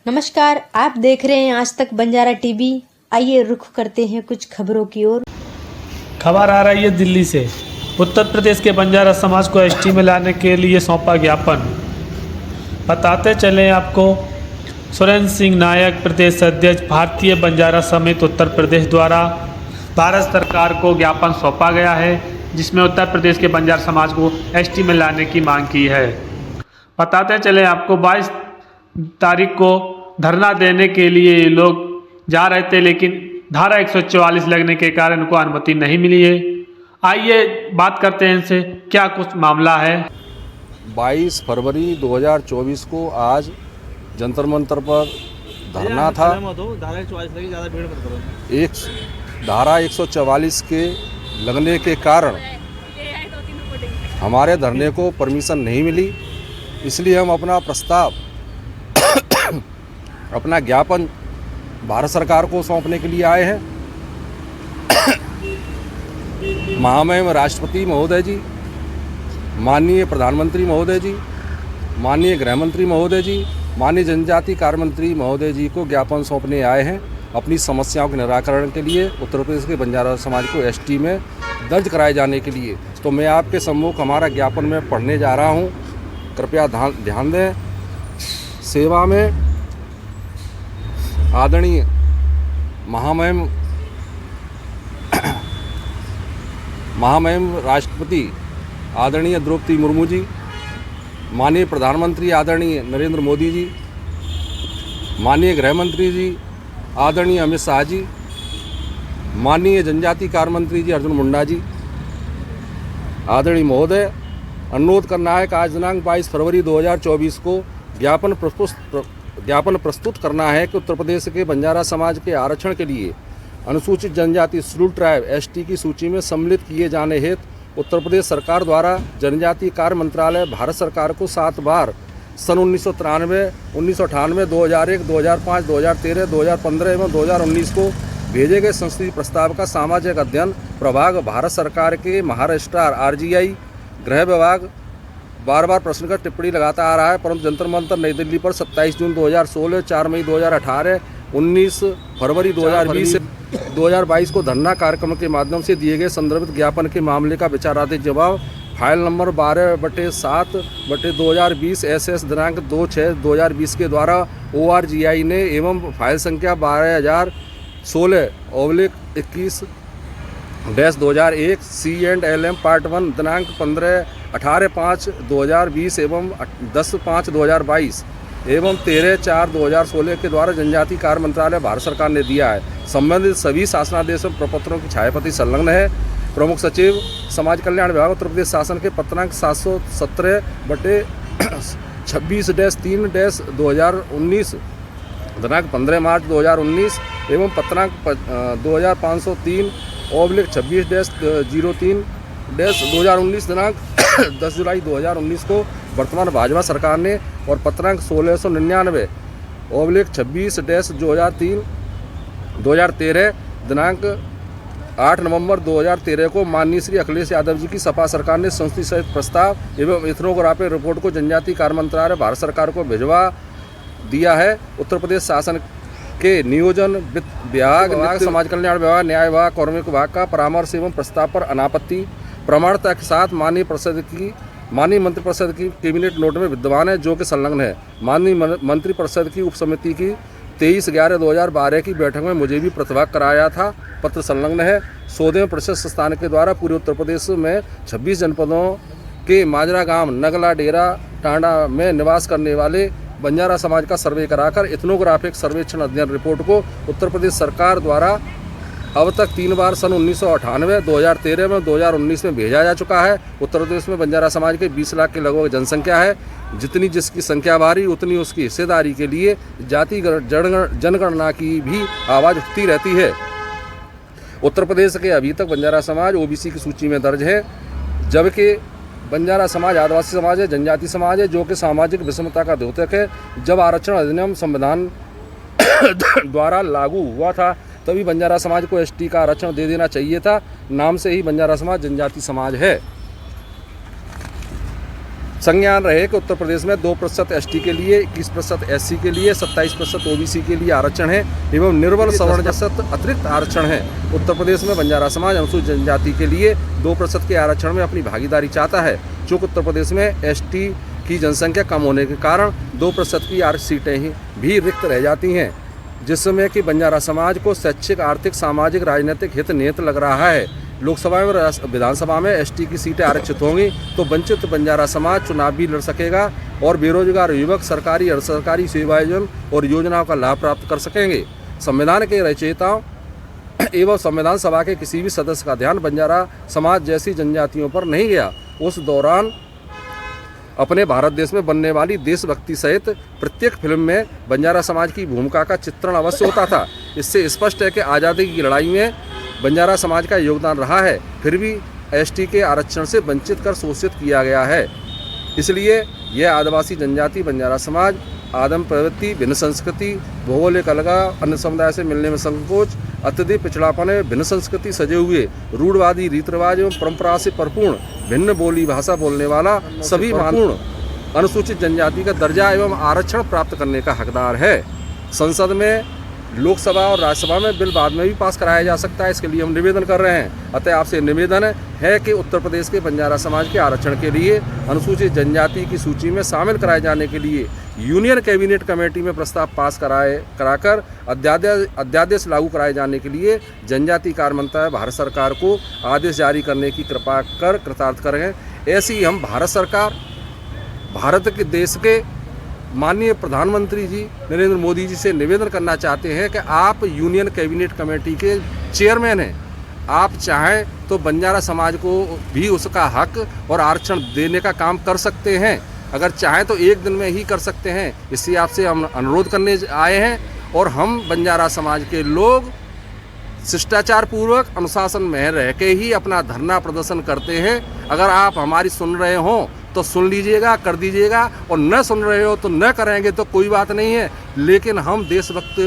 नमस्कार, आप देख रहे हैं आज तक बंजारा टीवी। आइए रुख करते हैं कुछ खबरों की ओर। खबर आ रही है दिल्ली से। उत्तर प्रदेश के बंजारा समाज को एसटी में लाने के लिए सौंपा ज्ञापन। बताते चलें आपको, सुरेंद्र सिंह नायक प्रदेश अध्यक्ष भारतीय बंजारा समिति उत्तर प्रदेश द्वारा भारत सरकार को ज्ञापन सौंपा गया है, जिसमें उत्तर प्रदेश के बंजारा समाज को एसटी में लाने की मांग की है। बताते चलें आपको, 22 तारीख को धरना देने के लिए ये लोग जा रहे थे, लेकिन धारा 144 लगने के कारण उनको अनुमति नहीं मिली है। आइए बात करते हैं इनसे, क्या कुछ मामला है। 22 फरवरी 2024 को आज जंतर मंतर पर धरना था। एक धारा 144 के लगने के कारण हमारे धरने को परमिशन नहीं मिली, इसलिए हम अपना प्रस्ताव अपना ज्ञापन भारत सरकार को सौंपने के लिए आए हैं। महामहिम राष्ट्रपति महोदय जी, माननीय प्रधानमंत्री महोदय जी, माननीय गृह मंत्री महोदय जी, माननीय जनजाति कार्य मंत्री महोदय जी को ज्ञापन सौंपने आए हैं अपनी समस्याओं के निराकरण के लिए, उत्तर प्रदेश के बंजारा समाज को एसटी में दर्ज कराए जाने के लिए। तो मैं आपके सम्मुख हमारा ज्ञापन में पढ़ने जा रहा हूँ, कृपया ध्यान दें। सेवा में आदरणीय महामहिम राष्ट्रपति आदरणीय द्रौपदी मुर्मू जी, माननीय प्रधानमंत्री आदरणीय नरेंद्र मोदी जी, माननीय गृह मंत्री जी आदरणीय अमित शाह जी, माननीय जनजाति कार्य मंत्री जी अर्जुन मुंडा जी, आदरणीय महोदय, अनुरोध करना है कि आज दिनांक 22 फरवरी 2024 को ज्ञापन प्रस्तुत करना है कि उत्तर प्रदेश के बंजारा समाज के आरक्षण के लिए अनुसूचित जनजाति शेड्यूल्ड ट्राइब एसटी की सूची में सम्मिलित किए जाने हेतु उत्तर प्रदेश सरकार द्वारा जनजातीय कार्य मंत्रालय भारत सरकार को 7 बार सन 1993, 1998, 2001, 2005, 2013, 2015 एवं 2019 को भेजे गए संसदीय प्रस्ताव का सामाजिक अध्ययन प्रभाग भारत सरकार के महाराष्ट्र RGI गृह विभाग बार बार प्रश्न कर टिप्पणी लगाता आ रहा है, परंतु जंतर मंतर नई दिल्ली पर 27 जून 2016, 4 मई 2018, 19 फरवरी 2022 को धरना कार्यक्रम के माध्यम से दिए गए संदर्भित ज्ञापन के मामले का विचाराधीन जवाब फाइल नंबर 12/7/2020 SS दिनांक 2/6/2020 के द्वारा ORGI ने एवं फाइल संख्या 12016/21-2001 C&LM पार्ट 1 दिनांक 18/5/2020 एवं 10/5/2022 एवं 13/4/2016 के द्वारा जनजाति कार्य मंत्रालय भारत सरकार ने दिया है। संबंधित सभी शासनादेश और प्रपत्रों की छायाप्रति संलग्न है। प्रमुख सचिव समाज कल्याण विभाग उत्तर प्रदेश शासन के पत्रांक 717/26-3-2019 दिनांक 15 मार्च 2019 एवं पत्रांक 2503/26-03-2019 दिनांक 10 जुलाई 2019 को वर्तमान भाजपा सरकार ने और पत्रांक 1699/26-2013 दिनांक 8 नवंबर 2013 को माननीय श्री अखिलेश यादव जी की सपा सरकार ने संसदीय सहित प्रस्ताव एवं इथनोग्राफी रिपोर्ट को जनजातीय कार्य मंत्रालय भारत सरकार को भिजवा दिया है। उत्तर प्रदेश शासन के नियोजन विभाग, समाज कल्याण विभाग, न्याय विभाग, कार्मिक विभाग का परामर्श एवं प्रस्ताव पर अनापत्ति प्रमाणता के साथ माननीय मंत्रिपरिषद की कैबिनेट नोट में विद्यमान है, जो कि संलग्न है। माननीय मंत्रिपरिषद की उपसमिति की 23/11/2012 की बैठक में मुझे भी प्रतिभाग कराया था, पत्र संलग्न है। 100वें प्रशस्त स्थान के द्वारा पूरे उत्तर प्रदेश में 26 जनपदों के माजरा गांव, नगला, डेरा, टांडा में निवास करने वाले बंजारा समाज का सर्वे कराकर इथनोग्राफिक सर्वेक्षण अध्ययन रिपोर्ट को उत्तर प्रदेश सरकार द्वारा अब तक 3 बार सन 1998, 2013 में 2019 में भेजा जा चुका है। उत्तर प्रदेश में बंजारा समाज के 20 लाख के लगभग जनसंख्या है। जितनी जिसकी संख्या भारी उतनी उसकी हिस्सेदारी के लिए जाति जनगणना की भी आवाज़ उठती रहती है। उत्तर प्रदेश के अभी तक बंजारा समाज OBC की सूची में दर्ज है, जबकि बंजारा समाज आदिवासी समाज है, जनजाति समाज है, जो कि सामाजिक विषमता का द्योतक है। जब आरक्षण अधिनियम संविधान द्वारा लागू हुआ था तभी बंजारा समाज को ST का आरक्षण दे देना चाहिए था। नाम से ही बंजारा समाज जनजाति समाज है। संज्ञान रहे कि उत्तर प्रदेश में 2% एसटी के लिए, 21% एससी के लिए, 27% ओबीसी के लिए आरक्षण है एवं निर्बल सवर्ण अतिरिक्त आरक्षण है। उत्तर प्रदेश में बंजारा समाज अनुसूचित जनजाति के लिए 2% के आरक्षण में अपनी भागीदारी चाहता है। चूँकि उत्तर प्रदेश में एसटी की जनसंख्या कम होने के कारण 2% की सीटें ही भी रिक्त रह जाती हैं, जिसमें कि बंजारा समाज को शैक्षिक, आर्थिक, सामाजिक, राजनीतिक हित निहित लग रहा है। लोकसभा में विधानसभा में एसटी की सीटें आरक्षित होंगी तो वंचित बंजारा समाज चुनाव भी लड़ सकेगा और बेरोजगार युवक सरकारी और सरकारी सेवाएं और योजनाओं का लाभ प्राप्त कर सकेंगे। संविधान के रचयिताओं एवं संविधान सभा के किसी भी सदस्य का ध्यान बंजारा समाज जैसी जनजातियों पर नहीं गया। उस दौरान अपने भारत देश में बनने वाली देशभक्ति सहित प्रत्येक फिल्म में बंजारा समाज की भूमिका का चित्रण अवश्य होता था। इससे स्पष्ट है कि आज़ादी की लड़ाई में बंजारा समाज का योगदान रहा है, फिर भी एसटी के आरक्षण से वंचित कर शोषित किया गया है। इसलिए यह आदिवासी जनजाति बंजारा समाज आदम प्रवृत्ति, भिन्न संस्कृति, भौगोलिक अलगाव, अन्य समुदाय से मिलने में संकोच, अत्यधिक पिछड़ापन है, भिन्न संस्कृति सजे हुए, रूढ़वादी रीति रिवाज एवं परंपरा से परिपूर्ण, भिन्न बोली भाषा बोलने वाला सभी मानपूर्ण अनुसूचित जनजाति का दर्जा एवं आरक्षण प्राप्त करने का हकदार है। संसद में, लोकसभा और राज्यसभा में बिल बाद में भी पास कराया जा सकता है, इसके लिए हम निवेदन कर रहे हैं। अतः आपसे निवेदन है कि उत्तर प्रदेश के बंजारा समाज के आरक्षण के लिए अनुसूचित जनजाति की सूची में शामिल कराए जाने के लिए यूनियन कैबिनेट कमेटी में प्रस्ताव पास कराकर अध्यादेश लागू कराए जाने के लिए जनजाति कार्य मंत्रालय भारत सरकार को आदेश जारी करने की कृपा कर कृतार्थ करें। ऐसी ही हम भारत सरकार, भारत के देश के माननीय प्रधानमंत्री जी नरेंद्र मोदी जी से निवेदन करना चाहते हैं कि आप यूनियन कैबिनेट कमेटी के चेयरमैन हैं, आप चाहें तो बंजारा समाज को भी उसका हक और आरक्षण देने का काम कर सकते हैं। अगर चाहें तो एक दिन में ही कर सकते हैं। इसलिए आपसे हम अनुरोध करने आए हैं और हम बंजारा समाज के लोग शिष्टाचार पूर्वक अनुशासन में रह के ही अपना धरना प्रदर्शन करते हैं। अगर आप हमारी सुन रहे हों तो सुन लीजिएगा, कर दीजिएगा, और न सुन रहे हो तो न करेंगे तो कोई बात नहीं है। लेकिन हम देशभक्त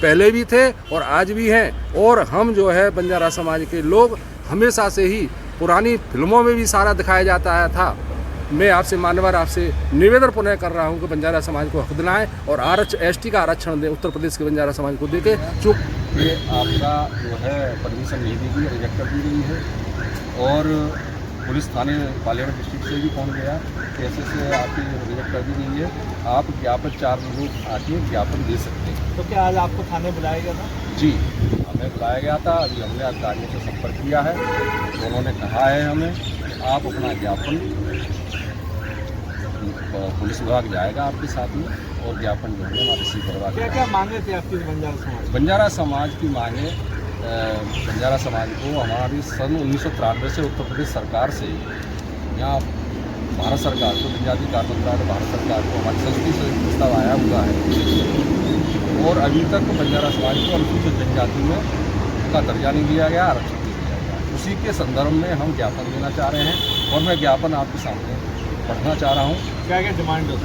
पहले भी थे और आज भी हैं, और हम जो है बंजारा समाज के लोग हमेशा से ही, पुरानी फिल्मों में भी सारा दिखाया जाता था। मैं आपसे मान्यवर आपसे निवेदन पुनः कर रहा हूं कि बंजारा समाज को हक दिलाएं और एसटी का आरक्षण दें, उत्तर प्रदेश के बंजारा समाज को देके। चुप ये आपका जो है परमिशन नहीं दी गई, रिजेक्ट कर दी गई है, और पुलिस थाने पालियाड़ डिस्ट्रिक्ट से भी पहुंच गया, कैसे से आपकी रिजेक्ट कर दी गई है। आप ज्ञापन 4 लोग आके ज्ञापन दे सकते हैं। तो क्या आज आपको थाने बुलाया गया था? जी, हमें बुलाया गया था। अभी हमने अधिकारियों से संपर्क किया है, उन्होंने कहा है हमें आप अपना ज्ञापन, पुलिस विभाग जाएगा आपके साथ में, और ज्ञापन जो है आप रिसीव करवा के। क्या क्या मांगे थे आपकी बंजारा समाज? बंजारा समाज की मांगे, बंजारा समाज को हमारी सन 1993 से उत्तर प्रदेश सरकार से, यहाँ भारत सरकार को, जनजाति कार्य मंत्रालय भारत सरकार को हमारी संस्कृति से प्रस्ताव आया हुआ है, और अभी तक बंजारा समाज को अनुसूचित जनजाति में का दर्जा नहीं दिया गया, आरक्षण नहीं दिया गया। उसी के संदर्भ में हम ज्ञापन देना चाह रहे हैं, और मैं ज्ञापन आपके सामने पढ़ना चाह रहा हूँ। क्या क्या डिमांड है?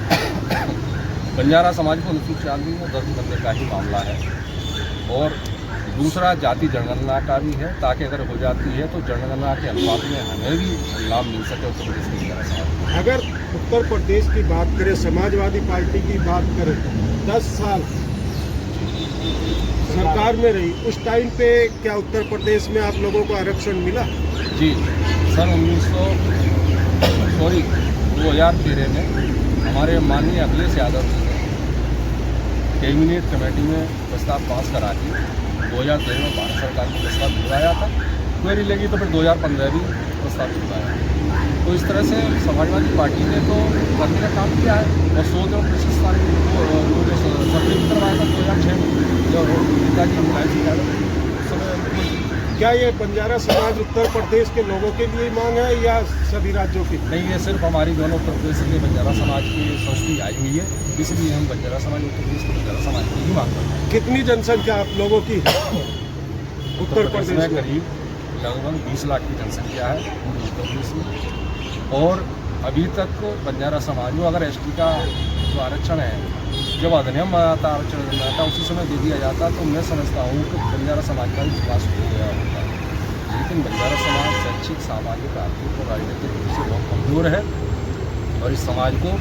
बंजारा समाज को अनुसूचित जाति में दर्ज करने का ही मामला है, और दूसरा जाति जनगणना का भी है, ताकि अगर हो जाती है तो जनगणना के अनुपात में हमें भी लाभ मिल सके उत्तर प्रदेश के बंजारा समाज। अगर उत्तर प्रदेश की बात करें, समाजवादी पार्टी की बात करें, 10 साल सरकार में रही, उस टाइम पे क्या उत्तर प्रदेश में आप लोगों को आरक्षण मिला? जी, सन 2013 में हमारे माननीय अखिलेश यादव जी ने कैबिनेट कमेटी में प्रस्ताव पास करा के 2013 में भारत सरकार को प्रस्ताव भिजवाया था। क्वेरी लगी तो फिर 2015 भी प्रस्ताव भिजवाया। तो इस तरह से समाजवादी पार्टी ने तो करने का काम किया है, और 100 दिन प्रशिक्षण सर्वे भी करवाया था 2006 में, जो नेताजी मुलायम क्या ये बंजारा समाज उत्तर प्रदेश के लोगों के लिए मांग है या सभी राज्यों की? नहीं, ये सिर्फ हमारी दोनों उत्तर प्रदेश के बंजारा समाज की संस्कृति आई हुई है, इसलिए हम बंजारा समाज उत्तर प्रदेश के बंजारा समाज की ही मांग करते हैं। कितनी जनसंख्या आप लोगों की उत्तर प्रदेश में? करीब लगभग 20 लाख की जनसंख्या है उत्तर प्रदेश में, और अभी तक बंजारा समाज को अगर एसटी का जो आरक्षण है, जब अधिनियम आता आरक्षण देना था उसी समय दे दिया जाता, तो मैं समझता हूँ कि बंजारा समाज का विकास हो गया होता है। लेकिन बंजारा समाज शैक्षिक, सामाजिक, आर्थिक और राजनीतिक रूप से बहुत कमज़ोर है, और इस समाज को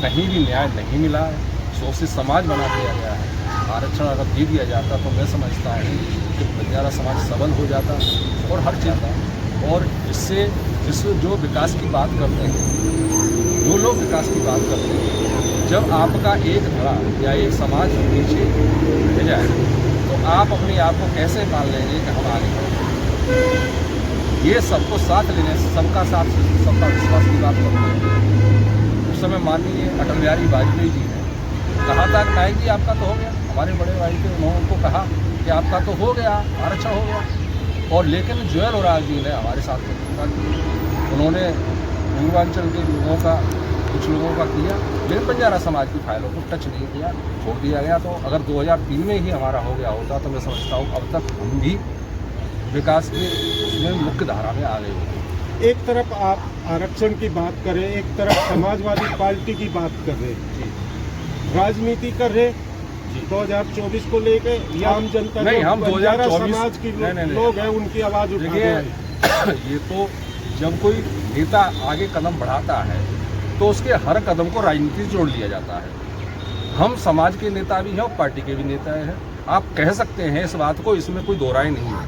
कहीं भी न्याय नहीं मिला है, शोषित समाज बना दिया गया है। आरक्षण अगर दे दिया जाता तो मैं समझता हूँ कि बंजारा समाज सबल हो जाता और हर चीज़, और इससे जो विकास की बात करते हैं, जो लोग विकास की बात करते हैं, जब आपका एक धड़ा या एक समाज पीछे रह जाए तो आप अपने आप को कैसे मान लेंगे कि हम आगे बढ़ेंगे। ये सबको साथ लेने, सबका साथ सबका विश्वास की बात करते हैं। उस समय माननीय अटल बिहारी वाजपेयी जी ने कहा था कि नायक जी आपका तो हो गया, हमारे बड़े भाई थे, उन्होंने उनको कहा कि आपका तो हो गया, आरक्षण हो गया। और लेकिन जुएल ओराल जी ने हमारे साथ में उन्होंने पूर्वांचल के लोगों का, कुछ लोगों का किया, लेकिन बंजारा समाज की फाइलों को टच नहीं किया, छोड़ दिया गया। तो अगर 2003 में ही हमारा हो गया होता तो मैं समझता हूँ अब तक हम भी विकास के उसमें मुख्य धारा में आ गए होते। एक तरफ आप आरक्षण की बात करें, एक तरफ समाजवादी पार्टी की बात कर रहे हैं, राजनीति कर रहे 2024 को लेके, या आम जनता नहीं, हम बंजारा 2024 समाज की नहीं। लोग हैं उनकी आवाज उठाने वाले। ये तो जब कोई नेता आगे कदम बढ़ाता है तो उसके हर कदम को राजनीति से जोड़ लिया जाता है। हम समाज के नेता भी हैं और पार्टी के भी नेता हैं। आप कह सकते हैं इस बात को, इसमें कोई दो राय नहीं है।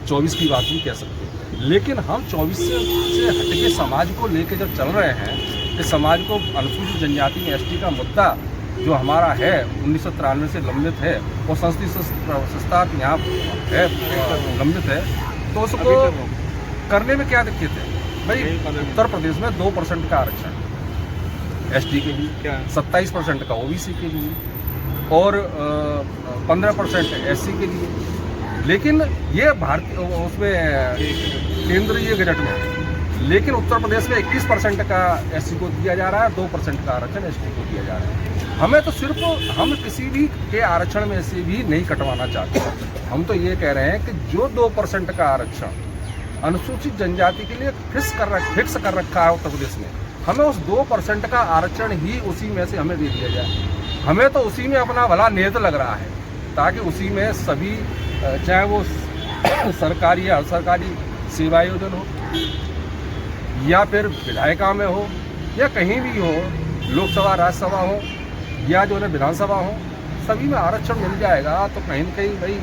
24 की बात भी कह सकते हैं, लेकिन हम 24 से हटके समाज को लेके जब चल रहे हैं कि समाज को अनुसूचित जनजाति में एसटी का मुद्दा जो हमारा है 1993 से लंबित है और संसदीय प्रस्ताव यहाँ है लंबित है, तो उसको करने में क्या दिक्कत है भाई। उत्तर प्रदेश में 2% का आरक्षण एसटी के लिए, 27% का ओबीसी के लिए और 15% एससी के लिए। लेकिन ये भारतीय उसमें केंद्रीय गजट में है, लेकिन उत्तर प्रदेश में 21% का एससी को दिया जा रहा है, 2% का आरक्षण एसटी को दिया जा रहा है। हमें तो सिर्फ, हम किसी भी के आरक्षण में से भी नहीं कटवाना चाहते। हम तो ये कह रहे हैं कि जो 2% का आरक्षण अनुसूचित जनजाति के लिए फिक्स कर रखा है उत्तर प्रदेश में, हमें उस 2% का आरक्षण ही उसी में से हमें दे दिया जाए। हमें तो उसी में अपना भला नियत लग रहा है, ताकि उसी में सभी, चाहे वो सरकारी या सरकारी सेवा आयोजन हो या फिर विधायिका में हो या कहीं भी हो, लोकसभा राज्यसभा हो या जो है विधानसभा हो, सभी में आरक्षण मिल जाएगा। तो कहीं न कहीं भाई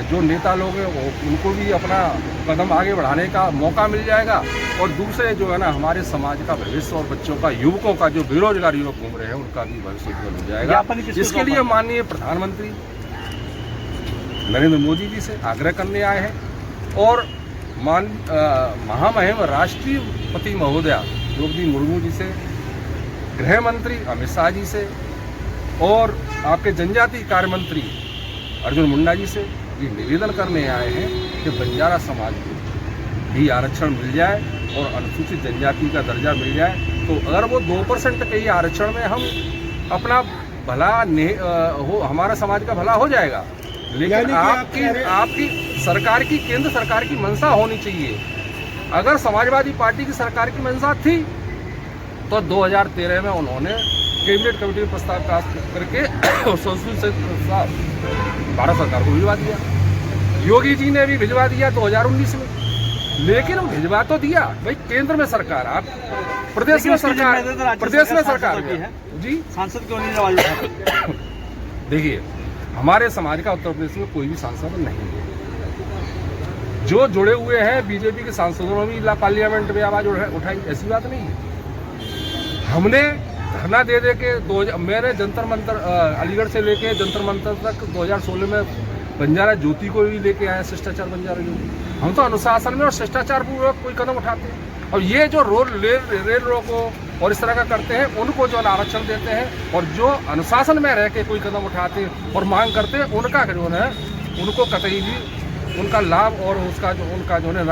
जो नेता लोग हैं वो उनको भी अपना कदम आगे बढ़ाने का मौका मिल जाएगा, और दूसरे जो है ना हमारे समाज का भविष्य और बच्चों का, युवकों का, जो बेरोजगार युवक घूम रहे हैं उनका भी भविष्य उज्जवल हो जाएगा। इसके लिए माननीय प्रधानमंत्री नरेंद्र मोदी जी से आग्रह करने आए हैं और महामहिम राष्ट्रपति महोदया द्रौपदी मुर्मू जी से, गृह मंत्री अमित शाह जी से और आपके जनजातीय कार्य मंत्री अर्जुन मुंडा जी से ये निवेदन करने आए हैं कि बंजारा समाज को भी आरक्षण मिल जाए और अनुसूचित जनजाति का दर्जा मिल जाए। तो अगर वो 2% के ही आरक्षण में हम अपना भला हो, हमारा समाज का भला हो जाएगा। लेकिन आपकी सरकार की, केंद्र सरकार की मंशा होनी चाहिए। अगर समाजवादी पार्टी की सरकार की मंशा थी तो 2013 में उन्होंने कैबिनेट कमेटी में प्रस्ताव पास करके संसद से भारत सरकार को भिजवा दिया। योगी जी ने भी भिजवा दिया 2019 में, लेकिन वो भिजवा तो दिया भाई केंद्र में सरकार, आप प्रदेश में सरकार भी है जी, सांसद क्यों नहीं आवाज उठाते? देखिए, हमारे समाज का उत्तर प्रदेश में कोई भी सांसद नहीं है। जो जुड़े हुए हैं बीजेपी के सांसदों ने भी पार्लियामेंट में आवाज उठाई, ऐसी बात नहीं है। हमने धरना दे के मैंने जंतर मंतर अलीगढ़ से लेके जंतर मंतर तक 2016 में बंजारा ज्योति को भी लेके आए, शिष्टाचार बंजारा ज्योति। हम तो अनुशासन में और शिष्टाचार पूर्वक कोई कदम उठाते हैं, और ये जो रेल रोको और इस तरह का करते हैं उनको जो आरक्षण देते हैं, और जो अनुशासन में रह के कोई कदम उठाते हैं और मांग करते हैं उनका जो है उनको कतई भी उनका लाभ और उसका जो उनका जो है